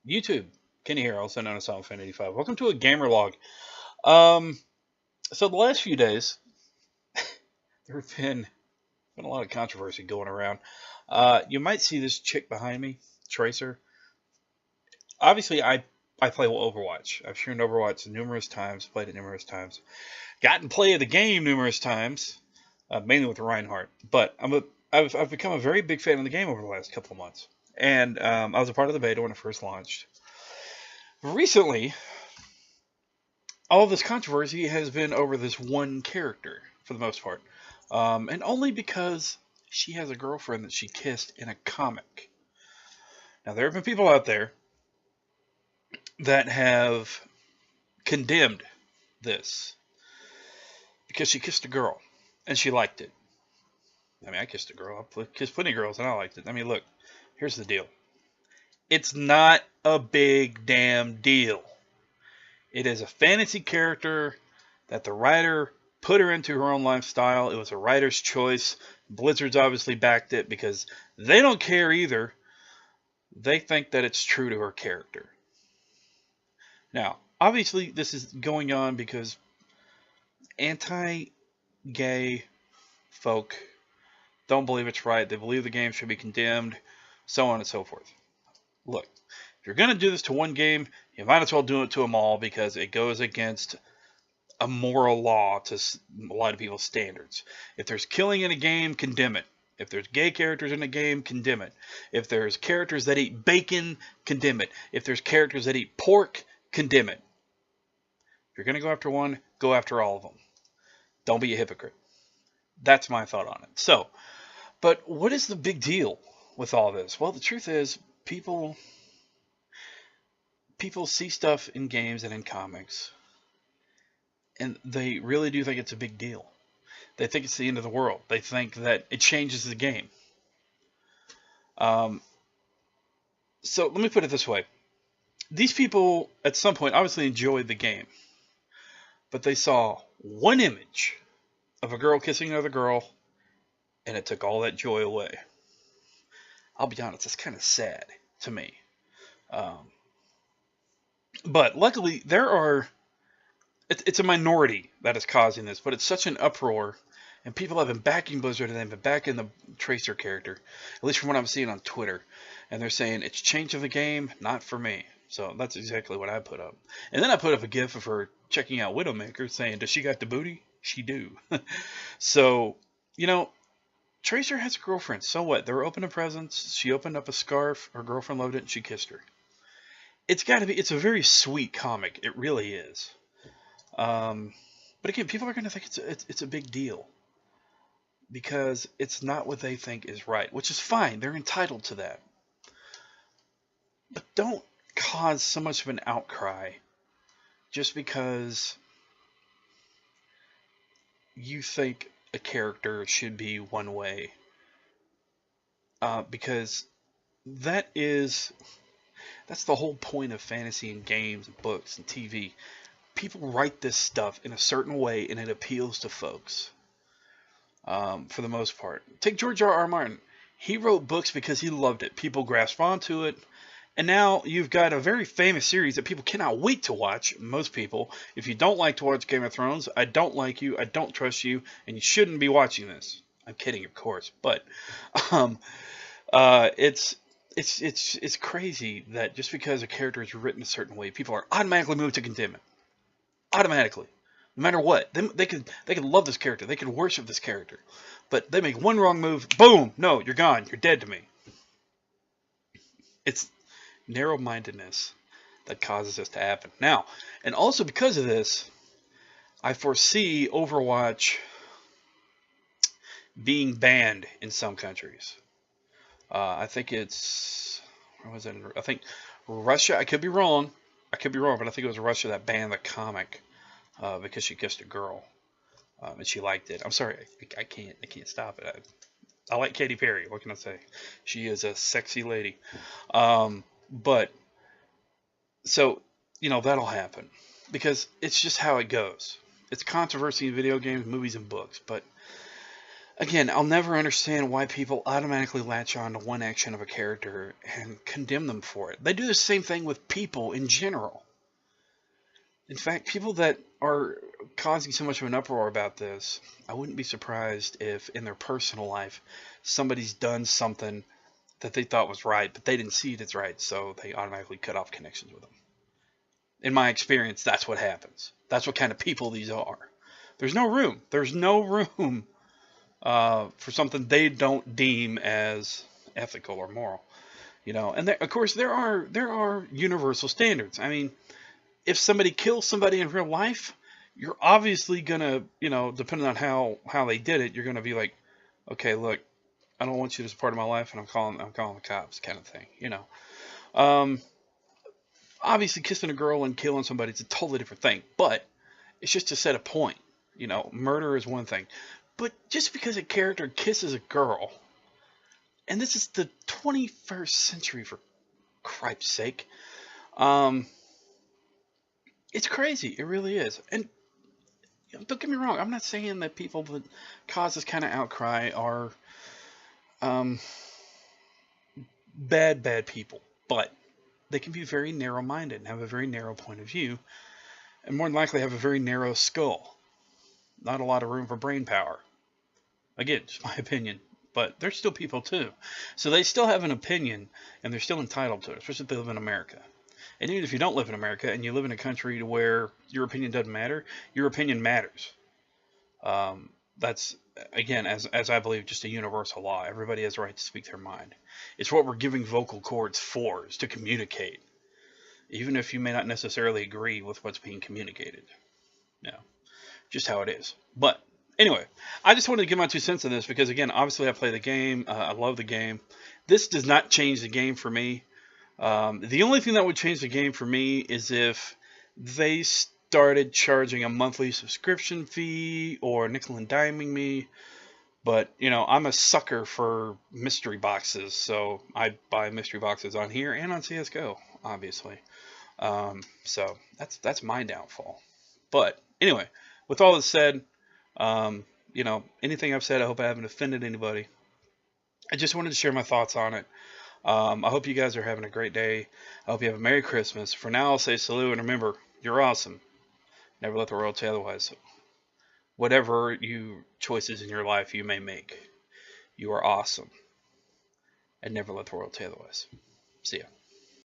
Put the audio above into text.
YouTube, Kenny here, also known as SolidFan85. Welcome to a gamer log. So the last few days, there have been a lot of controversy going around. You might see this chick behind me, Tracer. Obviously, I play Overwatch. I've streamed Overwatch numerous times, played it numerous times, gotten play of the game numerous times, mainly with Reinhardt. But I've become a very big fan of the game over the last couple of months. And I was a part of the beta when it first launched. Recently, all of this controversy has been over this one character, for the most part. And only because she has a girlfriend that she kissed in a comic. Now, there have been people out there that have condemned this because she kissed a girl and she liked it. I mean, I kissed a girl. I kissed plenty of girls and I liked it. I mean, look, here's the deal. It's not a big damn deal. It is a fantasy character that the writer put her into her own lifestyle. It was a writer's choice. Blizzard's obviously backed it because they don't care either. They think that it's true to her character. Now, obviously, this is going on because anti-gay folk don't believe it's right. They believe the game should be condemned, so on and so forth. Look, if you're going to do this to one game, you might as well do it to them all because it goes against a moral law to a lot of people's standards. If there's killing in a game, condemn it. If there's gay characters in a game, condemn it. If there's characters that eat bacon, condemn it. If there's characters that eat pork, condemn it. If you're going to go after one, go after all of them. Don't be a hypocrite. That's my thought on it. So, but what is the big deal with all this? Well, the truth is, people see stuff in games and in comics, and they really do think it's a big deal. They think it's the end of the world. They think that it changes the game. So let me put it this way. These people, at some point, obviously enjoyed the game, but they saw one image of a girl kissing another girl, and it took all that joy away. I'll be honest, it's kind of sad to me. But luckily, it's a minority that is causing this, but it's such an uproar, and people have been backing Blizzard, and they've been backing the Tracer character, at least from what I'm seeing on Twitter, and they're saying, it's changing the game, not for me. So that's exactly what I put up. And then I put up a gif of her checking out Widowmaker, saying, does she got the booty? She do. So, you know, Tracer has a girlfriend. So what? They're opening presents. She opened up a scarf. Her girlfriend loved it, and she kissed her. It's got to be. It's a very sweet comic. It really is. But again, people are going to think it's a big deal because it's not what they think is right, which is fine. They're entitled to that. But don't cause so much of an outcry just because you think a character should be one way, because that's the whole point of fantasy and games and books and TV. People write this stuff in a certain way and it appeals to folks, for the most part. Take George R.R. Martin. He wrote books because he loved it. People grasped onto it. And now you've got a very famous series that people cannot wait to watch, most people. If you don't like to watch Game of Thrones, I don't like you, I don't trust you, and you shouldn't be watching this. I'm kidding, of course, but it's crazy that just because a character is written a certain way, people are automatically moved to condemn it. Automatically. No matter what. They could love this character, they could worship this character, but they make one wrong move, boom, no, you're gone, you're dead to me. It's narrow-mindedness that causes this to happen. Now, and also because of this, I foresee Overwatch being banned in some countries. I think it's, where was it? I think Russia. I could be wrong, but I think it was Russia that banned the comic because she kissed a girl and she liked it. I'm sorry, I can't stop it. I like Katy Perry. What can I say? She is a sexy lady. But, so, you know, that'll happen. Because it's just how it goes. It's controversy in video games, movies, and books. But Again, I'll never understand why people automatically latch on to one action of a character and condemn them for it. They do the same thing with people in general. In fact, people that are causing so much of an uproar about this, I wouldn't be surprised if in their personal life somebody's done something that they thought was right, but they didn't see it as right, so they automatically cut off connections with them. In my experience, that's what happens. That's what kind of people these are. There's no room. There's no room for something they don't deem as ethical or moral. And of course there are universal standards. I mean, if somebody kills somebody in real life, you're obviously gonna, depending on how they did it, you're gonna be like, okay, look, I don't want you as part of my life, and I'm calling the cops, kind of thing. Obviously, kissing a girl and killing somebody is a totally different thing, but it's just to set a point. Murder is one thing, but just because a character kisses a girl, and this is the 21st century for cripe's sake, it's crazy. It really is. And don't get me wrong, I'm not saying that people that cause this kind of outcry are bad people, but they can be very narrow-minded and have a very narrow point of view, and more than likely have a very narrow skull. Not a lot of room for brain power. Again, just my opinion, but they're still people too. So they still have an opinion, and they're still entitled to it, especially if they live in America. And even if you don't live in America and you live in a country where your opinion doesn't matter, your opinion matters. That's, again, as I believe, just a universal law. Everybody has the right to speak their mind. It's what we're giving vocal cords for, is to communicate, even if you may not necessarily agree with what's being communicated. Just how it is. But anyway, I just wanted to give my 2 cents on this because, again, obviously I play the game. I love the game. This does not change the game for me. The only thing that would change the game for me is if they started charging a monthly subscription fee or nickel and diming me. But, I'm a sucker for mystery boxes, so I buy mystery boxes on here and on CSGO, obviously. So that's my downfall. But anyway, with all this said, anything I've said, I hope I haven't offended anybody. I just wanted to share my thoughts on it. I hope you guys are having a great day. I hope you have a Merry Christmas. For now, I'll say salute, and remember, you're awesome. Never let the world tell you otherwise. Whatever choices in your life you may make, you are awesome. And never let the world tell you otherwise. See ya.